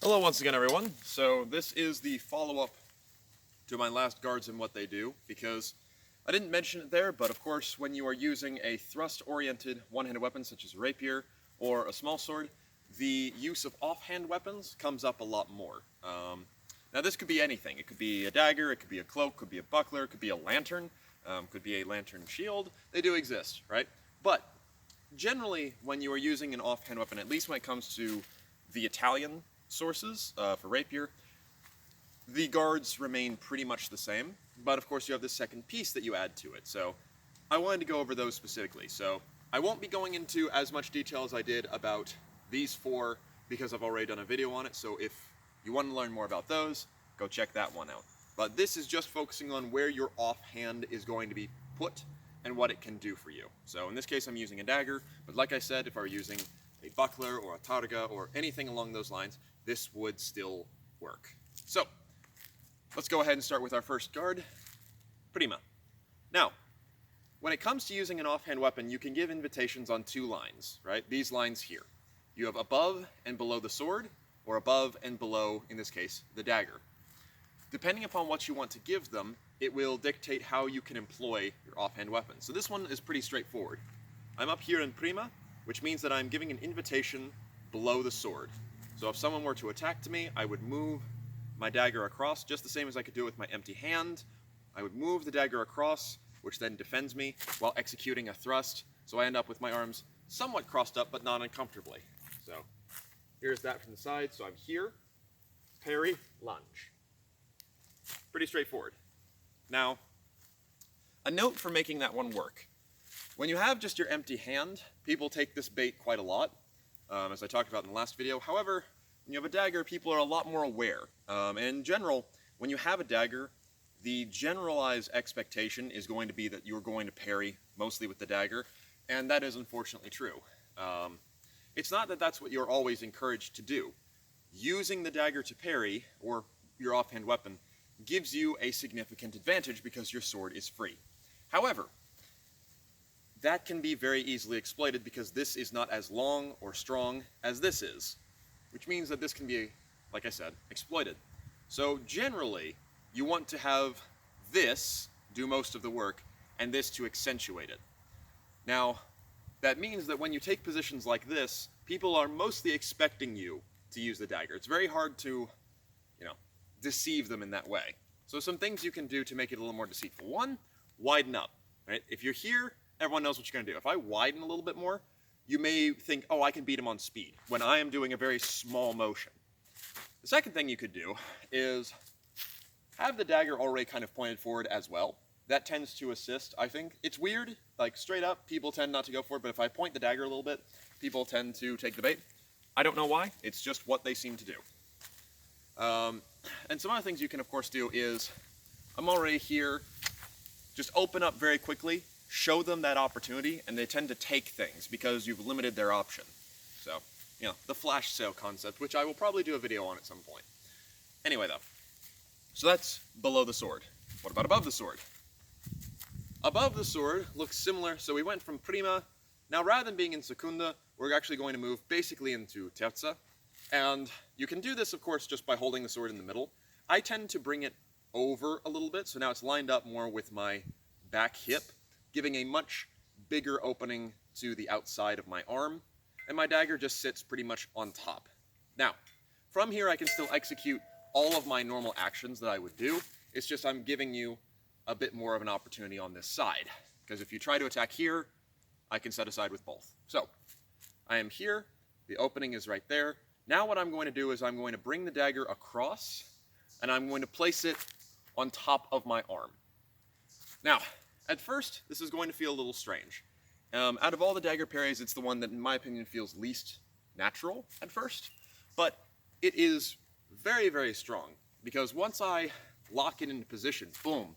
Hello once again, everyone. So this is the follow-up to my last guards and what they do, because I didn't mention it there, but of course when you are using a thrust-oriented one-handed weapon such as a rapier or a small sword, the use of offhand weapons comes up a lot more. Now this could be anything. It could be a dagger, it could be a cloak, could be a buckler, it could be a lantern, could be a lantern shield. They do exist, right? But generally when you are using an offhand weapon, at least when it comes to the Italian sources for rapier, the guards remain pretty much the same, but of course you have this second piece that you add to it. So I wanted to go over those specifically. So I won't be going into as much detail as I did about these four because I've already done a video on it. So if you want to learn more about those, go check that one out. But this is just focusing on where your offhand is going to be put and what it can do for you. So in this case I'm using a dagger, but like I said, if I were using a buckler or a targa or anything along those lines, this would still work. So let's go ahead and start with our first guard, Prima. Now, when it comes to using an offhand weapon, you can give invitations on two lines, right? These lines here. You have above and below the sword, or above and below, in this case, the dagger. Depending upon what you want to give them, it will dictate how you can employ your offhand weapon. So this one is pretty straightforward. I'm up here in Prima, which means that I'm giving an invitation below the sword. So if someone were to attack to me, I would move my dagger across, just the same as I could do with my empty hand. I would move the dagger across, which then defends me while executing a thrust. So I end up with my arms somewhat crossed up, but not uncomfortably. So here's that from the side. So I'm here, parry, lunge. Pretty straightforward. Now, a note for making that one work. When you have just your empty hand, people take this bait quite a lot, as I talked about in the last video. However, when you have a dagger, people are a lot more aware. And in general, when you have a dagger, the generalized expectation is going to be that you're going to parry mostly with the dagger, and that is unfortunately true. It's not that that's what you're always encouraged to do. Using the dagger to parry, or your offhand weapon, gives you a significant advantage because your sword is free. However, that can be very easily exploited because this is not as long or strong as this is, which means that this can be, like I said, exploited. So generally, you want to have this do most of the work and this to accentuate it. Now, that means that when you take positions like this, people are mostly expecting you to use the dagger. It's very hard to, deceive them in that way. So some things you can do to make it a little more deceitful. One, widen up, right? If you're here, everyone knows what you're gonna do. If I widen a little bit more, you may think, oh, I can beat him on speed, when I am doing a very small motion. The second thing you could do is have the dagger already kind of pointed forward as well. That tends to assist, I think. It's weird, like straight up, people tend not to go for it, but if I point the dagger a little bit, people tend to take the bait. I don't know why, it's just what they seem to do. And some other things you can of course do is, I'm already here, just open up very quickly, show them that opportunity, and they tend to take things because you've limited their option. So, the flash sale concept, which I will probably do a video on at some point. Anyway though, so that's below the sword. What about above the sword? Above the sword looks similar, so we went from Prima. Now rather than being in Secunda, we're actually going to move basically into Terza. And you can do this, of course, just by holding the sword in the middle. I tend to bring it over a little bit, so now it's lined up more with my back hip, giving a much bigger opening to the outside of my arm, and my dagger just sits pretty much on top. Now, from here I can still execute all of my normal actions that I would do. It's just I'm giving you a bit more of an opportunity on this side, because if you try to attack here, I can set aside with both. So, I am here, the opening is right there. Now what I'm going to do is I'm going to bring the dagger across, and I'm going to place it on top of my arm. Now, at first, this is going to feel a little strange. Out of all the dagger parries, it's the one that, in my opinion, feels least natural at first. But it is very, very strong, because once I lock it into position, boom,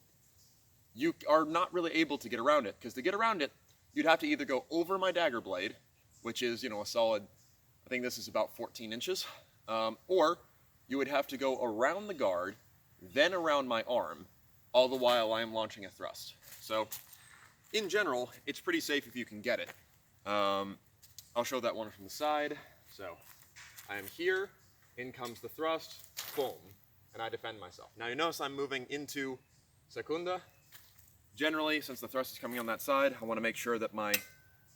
you are not really able to get around it, because to get around it, you'd have to either go over my dagger blade, which is, a solid, I think this is about 14 inches, or you would have to go around the guard, then around my arm, all the while I am launching a thrust. So, in general, it's pretty safe if you can get it. I'll show that one from the side. So, I am here in comes the thrust, boom, and I defend myself. Now you notice I'm moving into Secunda. Generally, since the thrust is coming on that side, I want to make sure that my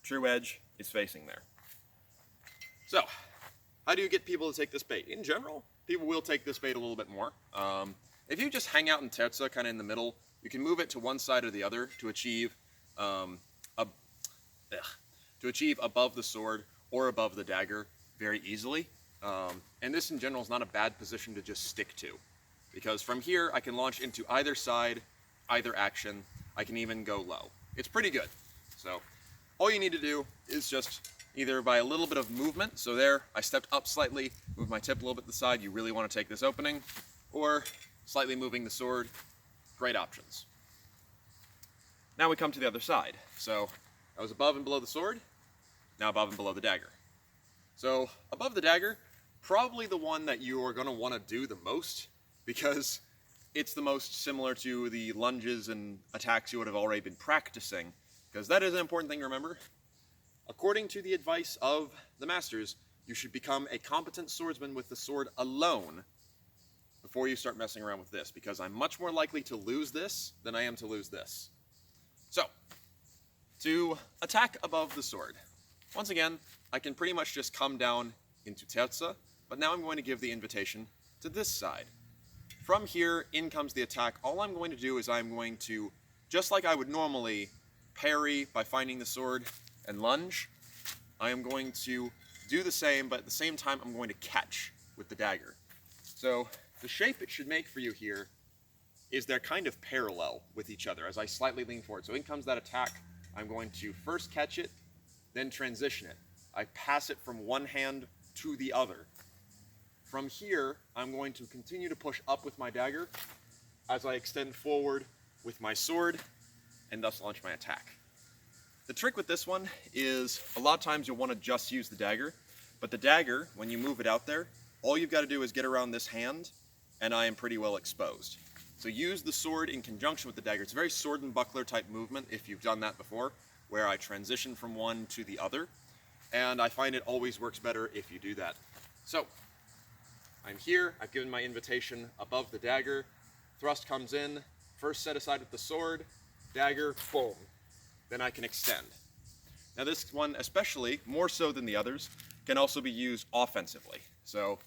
true edge is facing there. So, how do you get people to take this bait? In general, people will take this bait a little bit more. If you just hang out in Terza, kind of in the middle, you can move it to one side or the other to achieve above the sword or above the dagger very easily. And this in general is not a bad position to just stick to, because from here I can launch into either side, either action. I can even go low. It's pretty good. So all you need to do is just either by a little bit of movement, so there I stepped up slightly, moved my tip a little bit to the side, you really want to take this opening, or slightly moving the sword, great options. Now we come to the other side. So I was above and below the sword, now above and below the dagger. So above the dagger, probably the one that you are going to want to do the most, because it's the most similar to the lunges and attacks you would have already been practicing, because that is an important thing to remember. According to the advice of the masters, you should become a competent swordsman with the sword alone before you start messing around with this, because I'm much more likely to lose this than I am to lose this. So, to attack above the sword, once again, I can pretty much just come down into Terza, but now I'm going to give the invitation to this side. From here, in comes the attack. All I'm going to do is I'm going to, just like I would normally parry by finding the sword and lunge, I am going to do the same, but at the same time I'm going to catch with the dagger. So the shape it should make for you here is they're kind of parallel with each other as I slightly lean forward. So in comes that attack. I'm going to first catch it, then transition it. I pass it from one hand to the other. From here, I'm going to continue to push up with my dagger as I extend forward with my sword and thus launch my attack. The trick with this one is a lot of times you'll want to just use the dagger, but the dagger, when you move it out there, all you've got to do is get around this hand and I am pretty well exposed. So use the sword in conjunction with the dagger. It's a very sword and buckler type movement if you've done that before, where I transition from one to the other, and I find it always works better if you do that. So, I'm here, I've given my invitation above the dagger, thrust comes in, first set aside with the sword, dagger, boom. Then I can extend. Now this one especially, more so than the others, can also be used offensively. So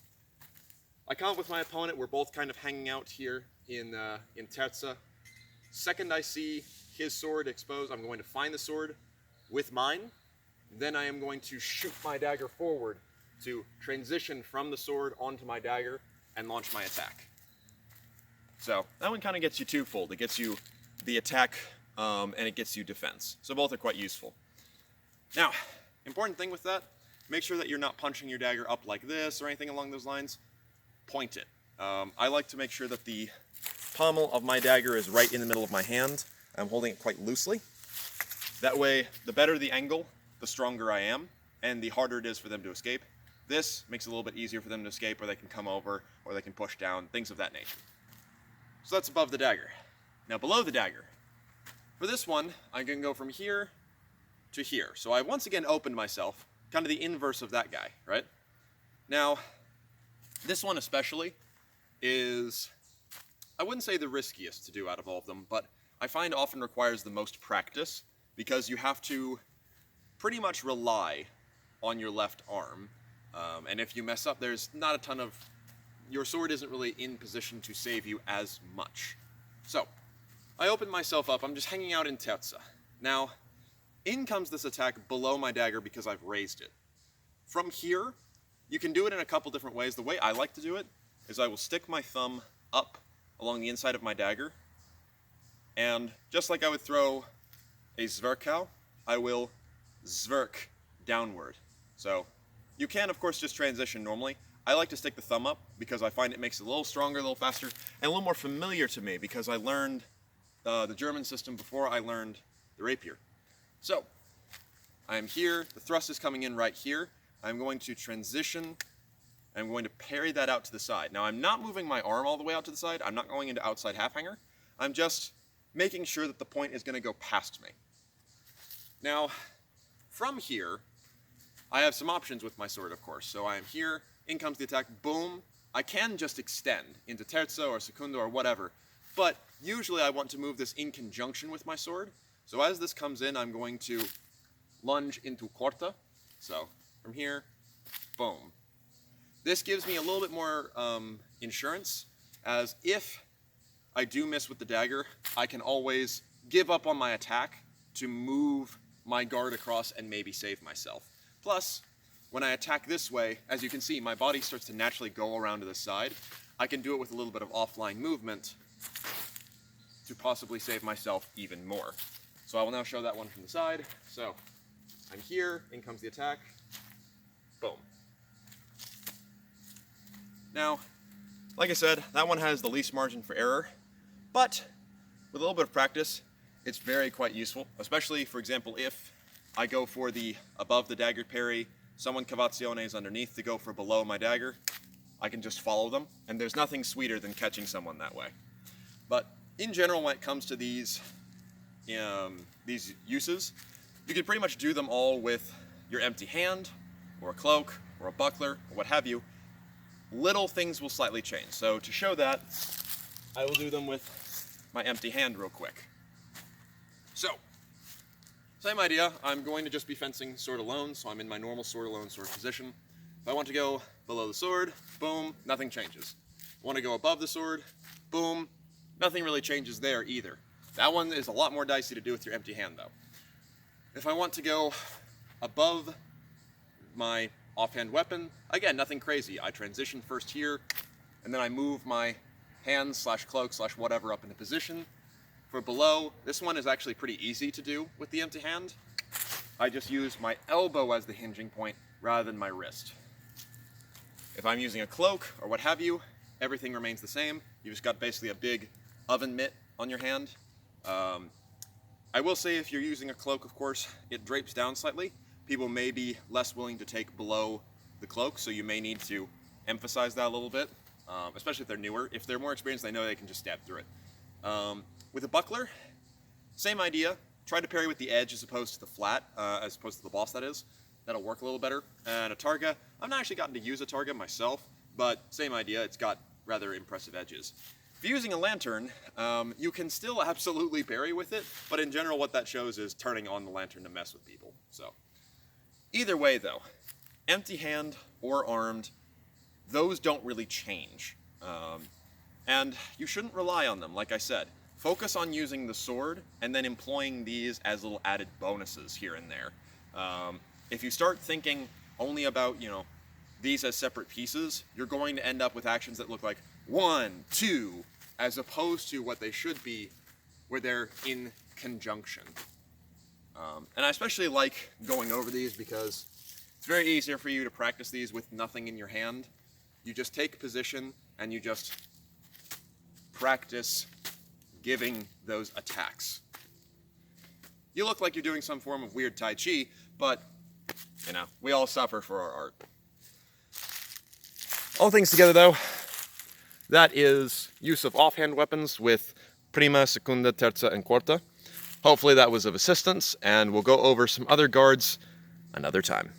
I come up with my opponent, we're both kind of hanging out here in Terza. Second I see his sword exposed, I'm going to find the sword with mine, then I am going to shoot my dagger forward to transition from the sword onto my dagger and launch my attack. So that one kind of gets you twofold. It gets you the attack and it gets you defense. So both are quite useful. Now, important thing with that, make sure that you're not punching your dagger up like this or anything along those lines. Point it. I like to make sure that the pommel of my dagger is right in the middle of my hand. I'm holding it quite loosely. That way, the better the angle, the stronger I am, and the harder it is for them to escape. This makes it a little bit easier for them to escape, or they can come over, or they can push down, things of that nature. So that's above the dagger. Now below the dagger. For this one, I can go from here to here. So I once again opened myself, kind of the inverse of that guy, right? Now, this one especially is, I wouldn't say the riskiest to do out of all of them, but I find often requires the most practice, because you have to pretty much rely on your left arm. And if you mess up, there's not a ton of, your sword isn't really in position to save you as much. So, I open myself up, I'm just hanging out in Terza. Now, in comes this attack below my dagger because I've raised it. From here, you can do it in a couple different ways. The way I like to do it is I will stick my thumb up along the inside of my dagger, and just like I would throw a zverkow, I will zverk downward. So, you can of course just transition normally. I like to stick the thumb up because I find it makes it a little stronger, a little faster, and a little more familiar to me because I learned the German system before I learned the rapier. So, I am here, the thrust is coming in right here. I'm going to transition, I'm going to parry that out to the side. Now I'm not moving my arm all the way out to the side, I'm not going into outside half hanger, I'm just making sure that the point is going to go past me. Now, from here, I have some options with my sword, of course. So I am here, in comes the attack, boom, I can just extend into Terza or Secunda or whatever, but usually I want to move this in conjunction with my sword. So as this comes in, I'm going to lunge into Quarta. So from here, boom. This gives me a little bit more insurance, as if I do miss with the dagger, I can always give up on my attack to move my guard across and maybe save myself. Plus, when I attack this way, as you can see, my body starts to naturally go around to the side. I can do it with a little bit of offline movement to possibly save myself even more. So I will now show that one from the side. So I'm here, in comes the attack, boom. Now, like I said, that one has the least margin for error, but with a little bit of practice, it's quite useful, especially, for example, if I go for the above the dagger parry, someone cavaziones underneath to go for below my dagger, I can just follow them, and there's nothing sweeter than catching someone that way. But in general, when it comes to these uses, you can pretty much do them all with your empty hand, or a cloak, or a buckler, or what have you. Little things will slightly change. So to show that, I will do them with my empty hand real quick. So, same idea, I'm going to just be fencing sword alone, so I'm in my normal sword alone sword position. If I want to go below the sword, boom, nothing changes. If I want to go above the sword, boom, nothing really changes there either. That one is a lot more dicey to do with your empty hand though. If I want to go above my offhand weapon, again, nothing crazy. I transition first here, and then I move my hand slash cloak slash whatever up into position. For below, this one is actually pretty easy to do with the empty hand. I just use my elbow as the hinging point rather than my wrist. If I'm using a cloak or what have you, everything remains the same. You just got basically a big oven mitt on your hand. I will say if you're using a cloak, of course, it drapes down slightly. People may be less willing to take below the cloak, so you may need to emphasize that a little bit, especially if they're newer. If they're more experienced, they know they can just stab through it. With a buckler, same idea. Try to parry with the edge as opposed to the flat, as opposed to the boss, that is. That'll work a little better. And a targa, I've not actually gotten to use a targa myself, but same idea, it's got rather impressive edges. If you're using a lantern, you can still absolutely parry with it, but in general what that shows is turning on the lantern to mess with people. So, either way though, empty hand or armed, those don't really change. And you shouldn't rely on them, like I said. Focus on using the sword and then employing these as little added bonuses here and there. If you start thinking only about, these as separate pieces, you're going to end up with actions that look like 1, 2, as opposed to what they should be, where they're in conjunction. And I especially like going over these because it's very easier for you to practice these with nothing in your hand. You just take position and you just practice giving those attacks. You look like you're doing some form of weird Tai Chi, but, we all suffer for our art. All things together though, that is use of offhand weapons with Prima, Secunda, Terza, and Quarta. Hopefully that was of assistance, and we'll go over some other guards another time.